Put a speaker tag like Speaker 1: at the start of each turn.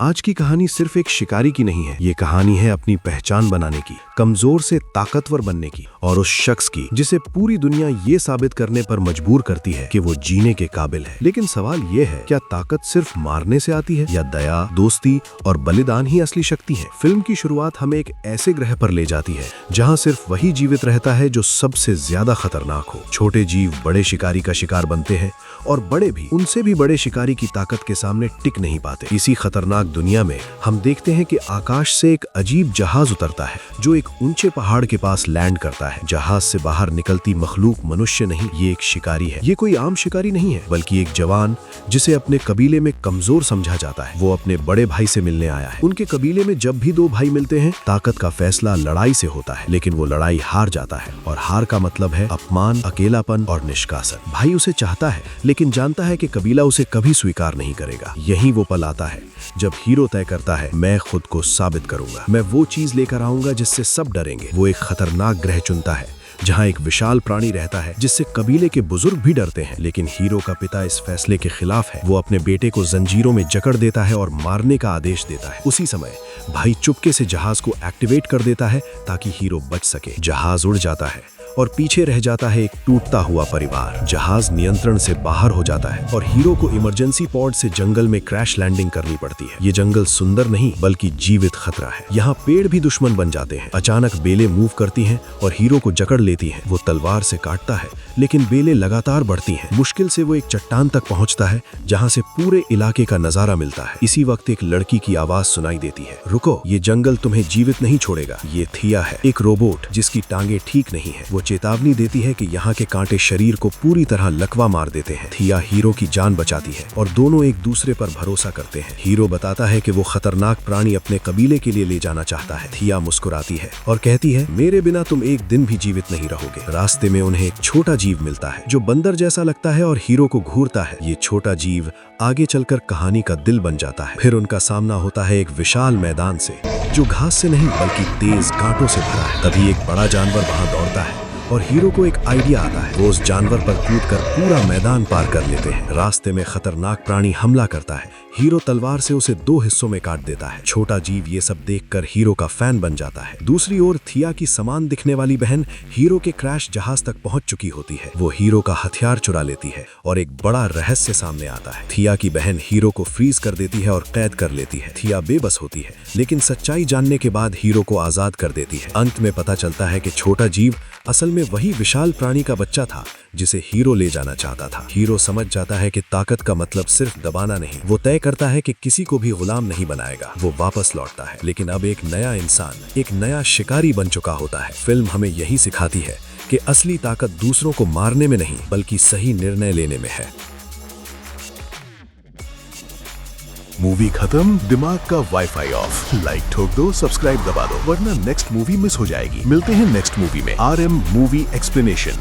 Speaker 1: आज की कहानी सिर्फ एक शिकारी की नहीं है, ये कहानी है अपनी पहचान बनाने की, कमजोर से ताकतवर बनने की और उस शख्स की जिसे पूरी दुनिया ये साबित करने पर मजबूर करती है कि वो जीने के काबिल है। लेकिन सवाल ये है, क्या ताकत सिर्फ मारने से आती है या दया, दोस्ती और बलिदान ही असली शक्ति है? फिल्म की शुरुआत हमें एक ऐसे ग्रह पर ले जाती है जहाँ सिर्फ वही जीवित रहता है जो सबसे ज्यादा खतरनाक हो। छोटे जीव बड़े शिकारी का शिकार बनते हैं और बड़े भी उनसे भी बड़े शिकारी की ताकत के सामने टिक नहीं पाते। इसी खतरनाक दुनिया में हम देखते हैं कि आकाश से एक अजीब जहाज उतरता है जो एक ऊंचे पहाड़ के पास लैंड करता है। जहाज से बाहर निकलती मखलूक मनुष्य नहीं, ये एक शिकारी है। ये कोई आम शिकारी नहीं है, बल्कि एक जवान जिसे अपने कबीले में कमजोर समझा जाता है। वो अपने बड़े भाई से मिलने आया है। उनके कबीले में जब भी दो भाई मिलते हैं, ताकत का फैसला लड़ाई से होता है, लेकिन वो लड़ाई हार जाता है और हार का मतलब है अपमान, अकेलापन और निष्कासन। भाई उसे चाहता है लेकिन जानता है कि कबीला उसे कभी स्वीकार नहीं करेगा। यही वो पल आता है जब हीरो तय करता है, मैं खुद को साबित करूंगा, मैं वो चीज लेकर आऊंगा जिससे सब डरेंगे। वो एक खतरनाक ग्रह चुनता है जहां एक विशाल प्राणी रहता है जिससे कबीले के बुजुर्ग भी डरते हैं। लेकिन हीरो का पिता इस फैसले के खिलाफ है। वो अपने बेटे को जंजीरों में जकड़ देता है और मारने का आदेश देता है। उसी समय भाई चुपके से जहाज को एक्टिवेट कर देता है ताकि हीरो बच सके। जहाज उड़ जाता है और पीछे रह जाता है एक टूटता हुआ परिवार। जहाज नियंत्रण से बाहर हो जाता है और हीरो को इमरजेंसी पॉड से जंगल में क्रैश लैंडिंग करनी पड़ती है। ये जंगल सुंदर नहीं बल्कि जीवित खतरा है। यहाँ पेड़ भी दुश्मन बन जाते हैं। अचानक बेलें मूव करती हैं और हीरो को जकड़ लेती हैं। वो तलवार से काटता है लेकिन बेलें लगातार बढ़ती हैं। मुश्किल से वो एक चट्टान तक पहुँचता है जहाँ से पूरे इलाके का नजारा मिलता है। इसी वक्त एक लड़की की आवाज सुनाई देती है, रुको, ये जंगल तुम्हें जीवित नहीं छोड़ेगा। ये थिया है, एक रोबोट जिसकी टांगे ठीक नहीं है। वो चेतावनी देती है कि यहाँ के कांटे शरीर को पूरी तरह लकवा मार देते हैं। थिया हीरो की जान बचाती है और दोनों एक दूसरे पर भरोसा करते हैं। हीरो बताता है कि वो खतरनाक प्राणी अपने कबीले के लिए ले जाना चाहता है। थिया मुस्कुराती है और कहती है, मेरे बिना तुम एक दिन भी जीवित नहीं रहोगे। रास्ते में उन्हें एक छोटा जीव मिलता है जो बंदर जैसा लगता है और हीरो को घूरता है। ये छोटा जीव आगे चलकर कहानी का दिल बन जाता है। फिर उनका सामना होता है एक विशाल मैदान से जो घास से नहीं बल्कि तेज कांटों से भरा है। तभी एक बड़ा जानवर वहां दौड़ता है और हीरो को एक आइडिया आता है। वो उस जानवर पर कूदकर पूरा मैदान पार कर लेते हैं। रास्ते में खतरनाक प्राणी हमला करता है। हीरो तलवार से उसे दो हिस्सों में काट देता है। छोटा जीव ये सब देखकर हीरो का फैन बन जाता है। दूसरी ओर थिया की समान दिखने वाली बहन हीरो के क्रैश जहाज तक पहुंच चुकी होती है। वो हीरो का हथियार चुरा लेती है और एक बड़ा रहस्य सामने आता है। थिया की बहन हीरो को फ्रीज कर देती है और कैद कर लेती है। थिया बेबस होती है लेकिन सच्चाई जानने के बाद हीरो को आजाद कर देती है। अंत में पता चलता है कि छोटा जीव असल में वही विशाल प्राणी का बच्चा था जिसे हीरो ले जाना चाहता था। हीरो समझ जाता है कि ताकत का मतलब सिर्फ दबाना नहीं। वो तय करता है कि किसी को भी गुलाम नहीं बनाएगा। वो वापस लौटता है लेकिन अब एक नया इंसान, एक नया शिकारी बन चुका होता है। फिल्म हमें यही सिखाती है कि असली ताकत दूसरों को मारने में नहीं बल्कि सही निर्णय लेने में है।
Speaker 2: मूवी खत्म, दिमाग का वाईफाई ऑफ। लाइक ठोक दो, सब्सक्राइब दबा दो, वरना नेक्स्ट मूवी मिस हो जाएगी। मिलते हैं नेक्स्ट मूवी में। RM movie explanation.